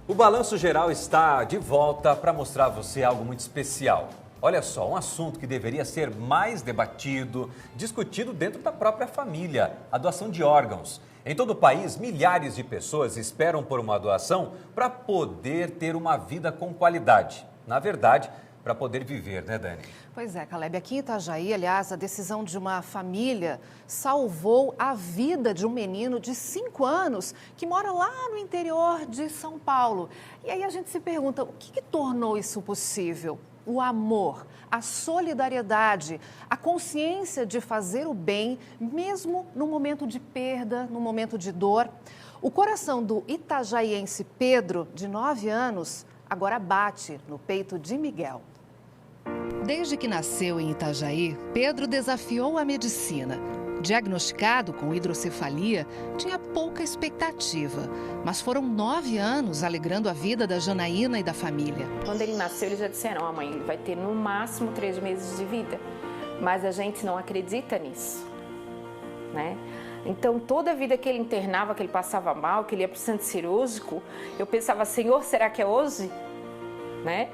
O Balanço Geral está de volta para mostrar a você algo muito especial. Olha só, um assunto que deveria ser mais debatido, discutido dentro da própria família, a doação de órgãos. Em todo o país, milhares de pessoas esperam por uma doação para poder ter uma vida com qualidade. Na verdade, para poder viver, né, Dani? Pois é, Caleb, aqui em Itajaí, aliás, a decisão de uma família salvou a vida de um menino de 5 anos que mora lá no interior de São Paulo. E aí a gente se pergunta, o que tornou isso possível? O amor, a solidariedade, a consciência de fazer o bem, mesmo no momento de perda, no momento de dor. O coração do itajaiense Pedro, de 9 anos, agora bate no peito de Miguel. Desde que nasceu em Itajaí, Pedro desafiou a medicina. Diagnosticado com hidrocefalia, tinha pouca expectativa, mas foram 9 anos alegrando a vida da Janaína e da família. Quando ele nasceu, eles já disseram, mãe, ele vai ter no máximo 3 meses de vida, mas a gente não acredita nisso, né? Então, toda a vida que ele internava, que ele passava mal, que ele ia para o centro cirúrgico, eu pensava, Senhor, será que é hoje? Né?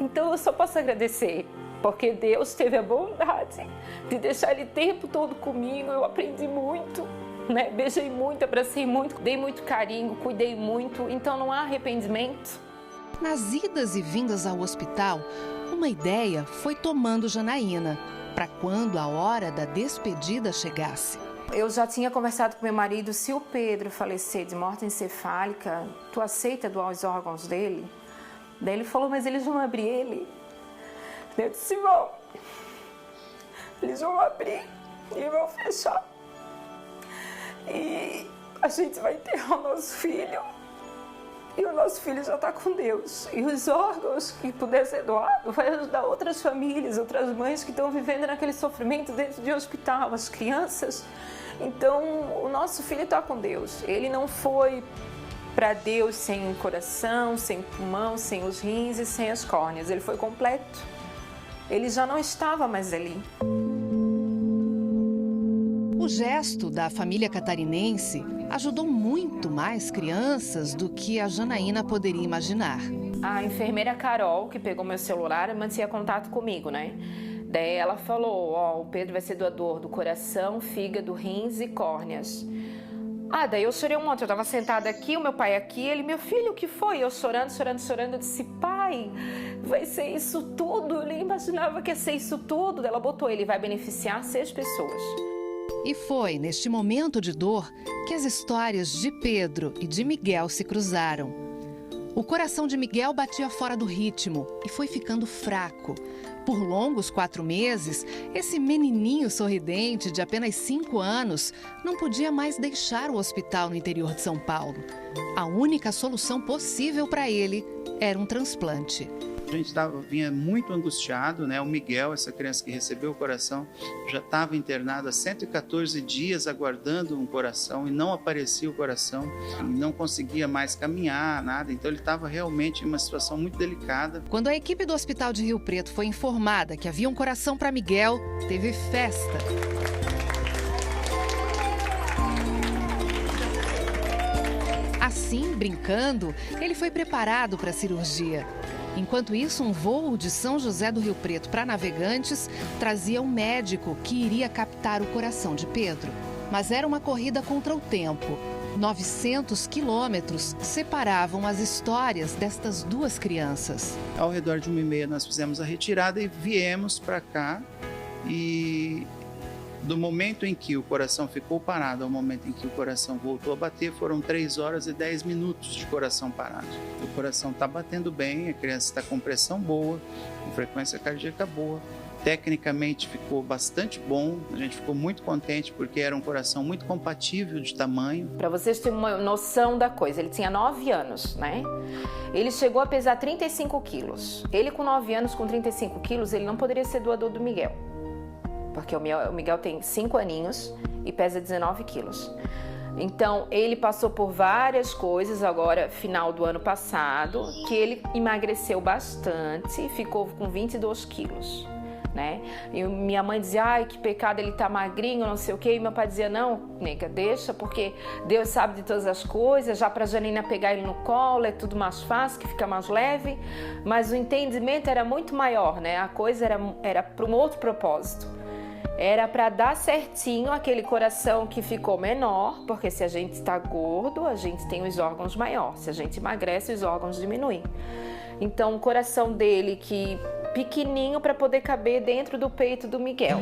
Então, eu só posso agradecer, porque Deus teve a bondade de deixar ele o tempo todo comigo. Eu aprendi muito, né? Beijei muito, abracei muito, dei muito carinho, cuidei muito, então não há arrependimento. Nas idas e vindas ao hospital, uma ideia foi tomando Janaína, para quando a hora da despedida chegasse. Eu já tinha conversado com meu marido, se o Pedro falecer de morte encefálica, tu aceita doar os órgãos dele? Daí ele falou, mas eles vão abrir ele. Eu disse, vão. Eles vão abrir e vão fechar. E a gente vai enterrar o nosso filho. E o nosso filho já está com Deus. E os órgãos que puder ser doado vai ajudar outras famílias, outras mães que estão vivendo naquele sofrimento dentro de um hospital, as crianças. Então, o nosso filho está com Deus. Ele não foi para Deus sem o coração, sem o pulmão, sem os rins e sem as córneas. Ele foi completo. Ele já não estava mais ali. O gesto da família catarinense ajudou muito mais crianças do que a Janaína poderia imaginar. A enfermeira Carol, que pegou meu celular, mantinha contato comigo, né? Daí ela falou, o Pedro vai ser doador do coração, fígado, rins e córneas. Daí eu chorei um monte, eu estava sentada aqui, o meu pai aqui, ele, meu filho, o que foi? Eu chorando, eu disse, pai, vai ser isso tudo? Eu nem imaginava que ia ser isso tudo. Ela botou, ele vai beneficiar 6 pessoas. E foi neste momento de dor que as histórias de Pedro e de Miguel se cruzaram. O coração de Miguel batia fora do ritmo e foi ficando fraco. Por longos 4 meses, esse menininho sorridente de apenas 5 anos não podia mais deixar o hospital no interior de São Paulo. A única solução possível para ele era um transplante. A gente vinha muito angustiado, né? O Miguel, essa criança que recebeu o coração, já estava internado há 114 dias aguardando um coração e não aparecia o coração, não conseguia mais caminhar, nada. Então ele estava realmente em uma situação muito delicada. Quando a equipe do Hospital de Rio Preto foi informada que havia um coração para Miguel, teve festa. Assim, brincando, ele foi preparado para a cirurgia. Enquanto isso, um voo de São José do Rio Preto para Navegantes trazia um médico que iria captar o coração de Pedro. Mas era uma corrida contra o tempo. 900 quilômetros separavam as histórias destas 2 crianças. Ao redor de 1h30 nós fizemos a retirada e viemos para cá. E do momento em que o coração ficou parado ao momento em que o coração voltou a bater, foram 3 horas e 10 minutos de coração parado. O coração está batendo bem, a criança está com pressão boa, com frequência cardíaca boa. Tecnicamente ficou bastante bom, a gente ficou muito contente porque era um coração muito compatível de tamanho. Para vocês terem uma noção da coisa, ele tinha 9 anos, né? Ele chegou a pesar 35 quilos. Ele com 9 anos, com 35 quilos, ele não poderia ser doador do Miguel. Porque o Miguel tem 5 aninhos e pesa 19 quilos. Então, ele passou por várias coisas agora, final do ano passado, que ele emagreceu bastante e ficou com 22 quilos. né? E minha mãe dizia, ai, que pecado, ele tá magrinho, não sei o quê. E meu pai dizia, não, nega, deixa, porque Deus sabe de todas as coisas, já pra Janina pegar ele no colo, é tudo mais fácil, que fica mais leve. Mas o entendimento era muito maior, né? A coisa era para um outro propósito. Era para dar certinho aquele coração que ficou menor, porque se a gente está gordo, a gente tem os órgãos maiores. Se a gente emagrece, os órgãos diminuem. Então, o coração dele que pequenininho para poder caber dentro do peito do Miguel.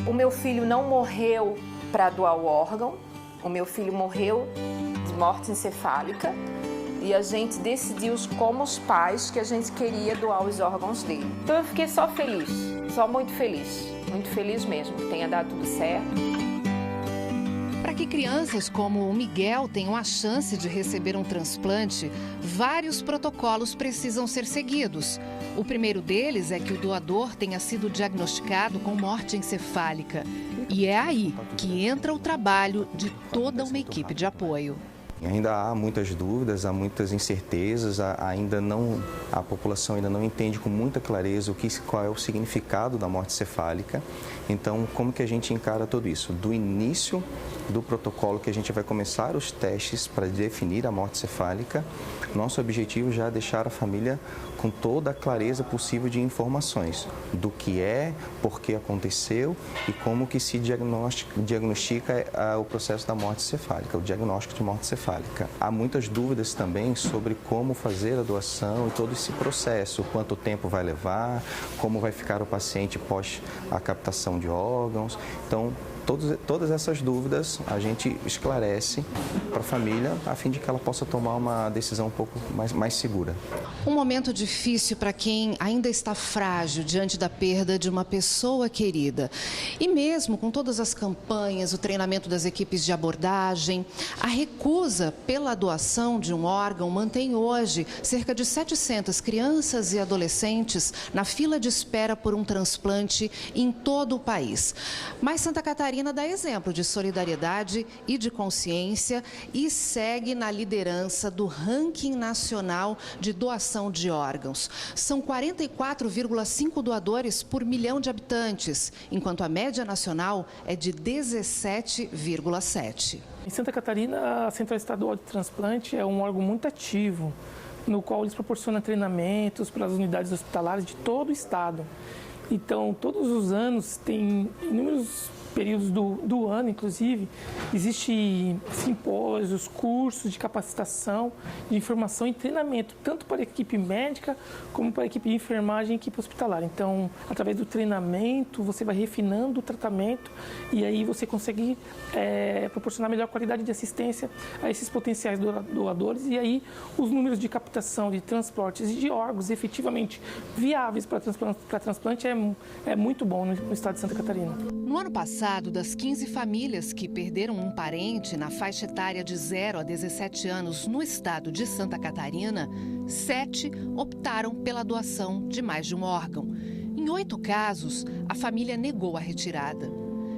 O meu filho não morreu para doar o órgão. O meu filho morreu de morte encefálica. E a gente decidiu como os pais que a gente queria doar os órgãos dele. Então eu fiquei só feliz, só muito feliz mesmo, que tenha dado tudo certo. Para que crianças como o Miguel tenham a chance de receber um transplante, vários protocolos precisam ser seguidos. O primeiro deles é que o doador tenha sido diagnosticado com morte encefálica. E é aí que entra o trabalho de toda uma equipe de apoio. Ainda há muitas dúvidas, há muitas incertezas, a população ainda não entende com muita clareza qual é o significado da morte cefálica. Então, como que a gente encara tudo isso? Do início do protocolo que a gente vai começar os testes para definir a morte cefálica, nosso objetivo já é deixar a família com toda a clareza possível de informações do que é, por que aconteceu e como que se diagnostica o processo da morte cefálica, o diagnóstico de morte cefálica. Há muitas dúvidas também sobre como fazer a doação e todo esse processo, quanto tempo vai levar, como vai ficar o paciente pós a captação de órgãos. Então, todas essas dúvidas a gente esclarece para a família a fim de que ela possa tomar uma decisão um pouco mais segura. Um momento difícil para quem ainda está frágil diante da perda de uma pessoa querida. E mesmo com todas as campanhas, o treinamento das equipes de abordagem, a recusa pela doação de um órgão mantém hoje cerca de 700 crianças e adolescentes na fila de espera por um transplante em todo o país. Mas Santa Catarina dá exemplo de solidariedade e de consciência e segue na liderança do ranking nacional de doação de órgãos. São 44,5 doadores por milhão de habitantes, enquanto a média nacional é de 17,7. Em Santa Catarina, a Central Estadual de Transplante é um órgão muito ativo, no qual eles proporcionam treinamentos para as unidades hospitalares de todo o estado. Então, todos os anos, tem inúmeros períodos do ano, inclusive, existem simpósios, cursos de capacitação, de informação e treinamento, tanto para a equipe médica como para a equipe de enfermagem e equipe hospitalar. Então, através do treinamento, você vai refinando o tratamento e aí você consegue proporcionar melhor qualidade de assistência a esses potenciais doadores e aí os números de captação de transportes e de órgãos efetivamente viáveis para transplante é muito bom no estado de Santa Catarina. No ano passado, das 15 famílias que perderam um parente na faixa etária de 0 a 17 anos no estado de Santa Catarina, 7 optaram pela doação de mais de um órgão. Em 8 casos, a família negou a retirada.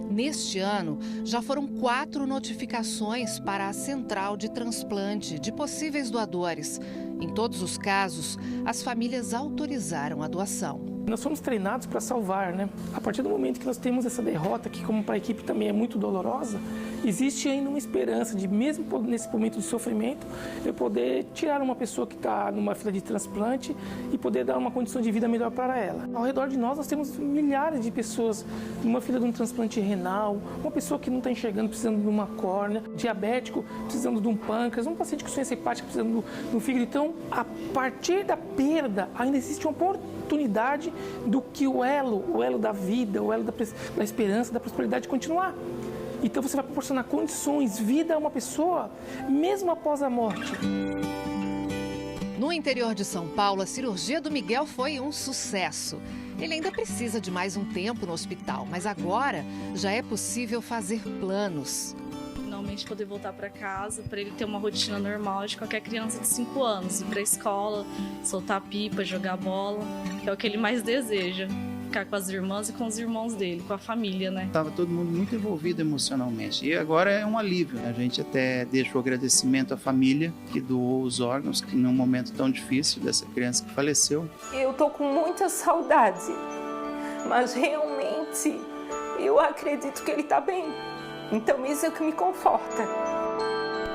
Neste ano, já foram 4 notificações para a Central de Transplante de possíveis doadores. Em todos os casos, as famílias autorizaram a doação. Nós somos treinados para salvar, né? A partir do momento que nós temos essa derrota, que como para a equipe também é muito dolorosa, existe ainda uma esperança de, mesmo nesse momento de sofrimento, eu poder tirar uma pessoa que está numa fila de transplante e poder dar uma condição de vida melhor para ela. Ao redor de nós temos milhares de pessoas numa fila de um transplante renal, uma pessoa que não está enxergando precisando de uma córnea, diabético precisando de um pâncreas, um paciente com insuficiência hepática precisando de um fígado. Então, a partir da perda, ainda existe uma oportunidade do que o elo da vida, o elo da esperança, da prosperidade continuar. Então você vai proporcionar condições, vida a uma pessoa, mesmo após a morte. No interior de São Paulo, a cirurgia do Miguel foi um sucesso. Ele ainda precisa de mais um tempo no hospital, mas agora já é possível fazer planos. Finalmente poder voltar para casa, para ele ter uma rotina normal de qualquer criança de 5 anos, ir para a escola, soltar pipa, jogar bola, que é o que ele mais deseja. ficar com as irmãs e com os irmãos dele, com a família, né? Estava todo mundo muito envolvido emocionalmente. E agora é um alívio. A gente até deixa o agradecimento à família que doou os órgãos, que num momento tão difícil dessa criança que faleceu. Eu tô com muita saudade, mas realmente eu acredito que ele tá bem. Então isso é o que me conforta.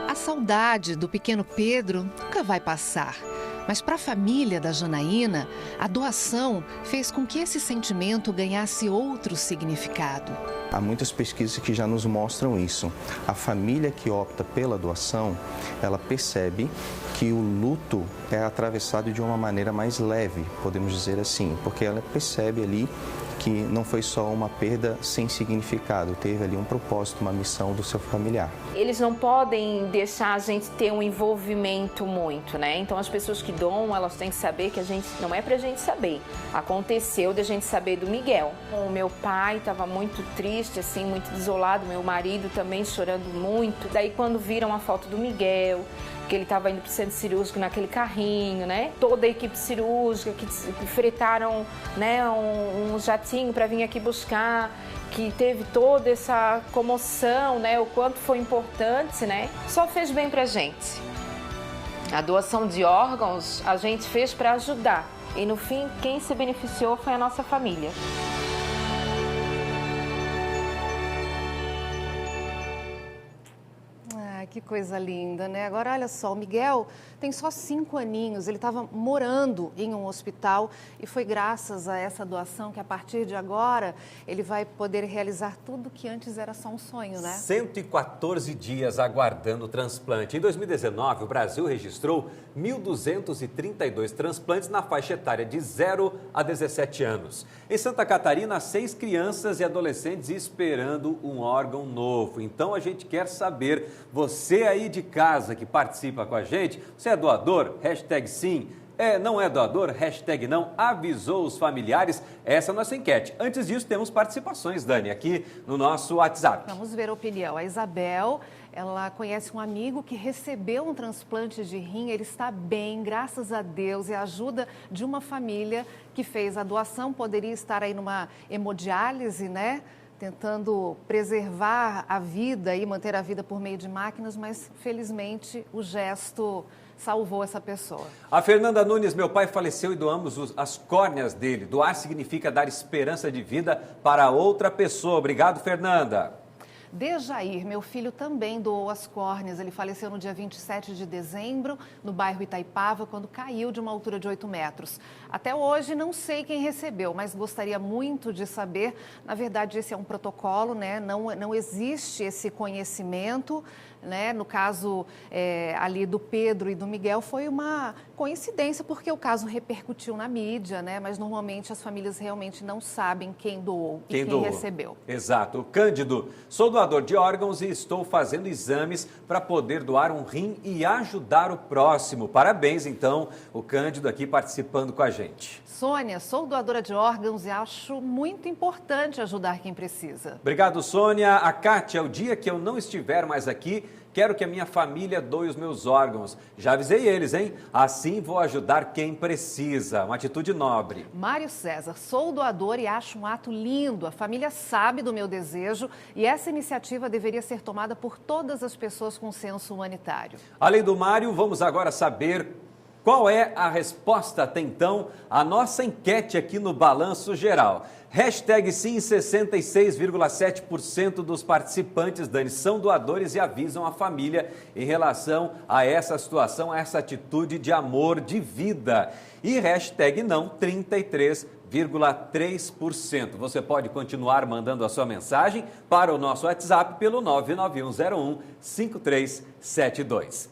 A saudade do pequeno Pedro nunca vai passar. Mas para a família da Janaína, a doação fez com que esse sentimento ganhasse outro significado. Há muitas pesquisas que já nos mostram isso. A família que opta pela doação, ela percebe que o luto é atravessado de uma maneira mais leve, podemos dizer assim, porque ela percebe ali que não foi só uma perda sem significado, teve ali um propósito, uma missão do seu familiar. Eles não podem deixar a gente ter um envolvimento muito, né? Então as pessoas que doam, elas têm que saber que a gente, não é pra gente saber. Aconteceu de a gente saber do Miguel. O meu pai estava muito triste, assim, muito desolado, meu marido também chorando muito. Daí quando viram a foto do Miguel, que ele estava indo para o centro cirúrgico naquele carrinho, né? Toda a equipe cirúrgica que fretaram, né, um jatinho para vir aqui buscar, que teve toda essa comoção, né? O quanto foi importante, né? Só fez bem pra gente. A doação de órgãos a gente fez para ajudar e no fim quem se beneficiou foi a nossa família. Que coisa linda, né? Agora, olha só, o Miguel tem só 5 aninhos, ele estava morando em um hospital e foi graças a essa doação que, a partir de agora, ele vai poder realizar tudo que antes era só um sonho, né? 114 dias aguardando o transplante. Em 2019, o Brasil registrou 1.232 transplantes na faixa etária de 0 a 17 anos. Em Santa Catarina, 6 crianças e adolescentes esperando um órgão novo. Então, a gente quer saber, você aí de casa que participa com a gente, você é doador? Hashtag sim. Não é doador? Hashtag não. Avisou os familiares? Essa é a nossa enquete. Antes disso, temos participações, Dani, aqui no nosso WhatsApp. Vamos ver a opinião. A Isabel, ela conhece um amigo que recebeu um transplante de rim, ele está bem, graças a Deus, e a ajuda de uma família que fez a doação, poderia estar aí numa hemodiálise, né? Tentando preservar a vida e manter a vida por meio de máquinas, mas felizmente o gesto salvou essa pessoa. A Fernanda Nunes, meu pai faleceu e doamos as córneas dele. Doar significa dar esperança de vida para outra pessoa. Obrigado, Fernanda. Dejair, meu filho, também doou as córneas. Ele faleceu no dia 27 de dezembro, no bairro Itaipava, quando caiu de uma altura de 8 metros. Até hoje não sei quem recebeu, mas gostaria muito de saber. Na verdade, esse é um protocolo, né? Não existe esse conhecimento, né? No caso ali do Pedro e do Miguel, foi uma coincidência, porque o caso repercutiu na mídia, né? Mas normalmente as famílias realmente não sabem quem doou e quem recebeu. Exato. Cândido, sou doador de órgãos e estou fazendo exames para poder doar um rim e ajudar o próximo. Parabéns, então, o Cândido aqui participando com a gente. Sônia, sou doadora de órgãos e acho muito importante ajudar quem precisa. Obrigado, Sônia. A Kátia, o dia que eu não estiver mais aqui, quero que a minha família doe os meus órgãos. Já avisei eles, hein? Assim vou ajudar quem precisa. Uma atitude nobre. Mário César, sou doador e acho um ato lindo. A família sabe do meu desejo e essa iniciativa deveria ser tomada por todas as pessoas com senso humanitário. Além do Mário, vamos agora saber qual é a resposta até então à nossa enquete aqui no Balanço Geral. Hashtag sim, 66,7% dos participantes, Dani, são doadores e avisam a família em relação a essa situação, a essa atitude de amor, de vida. E hashtag não, 33,3%. Você pode continuar mandando a sua mensagem para o nosso WhatsApp pelo 99101 5372.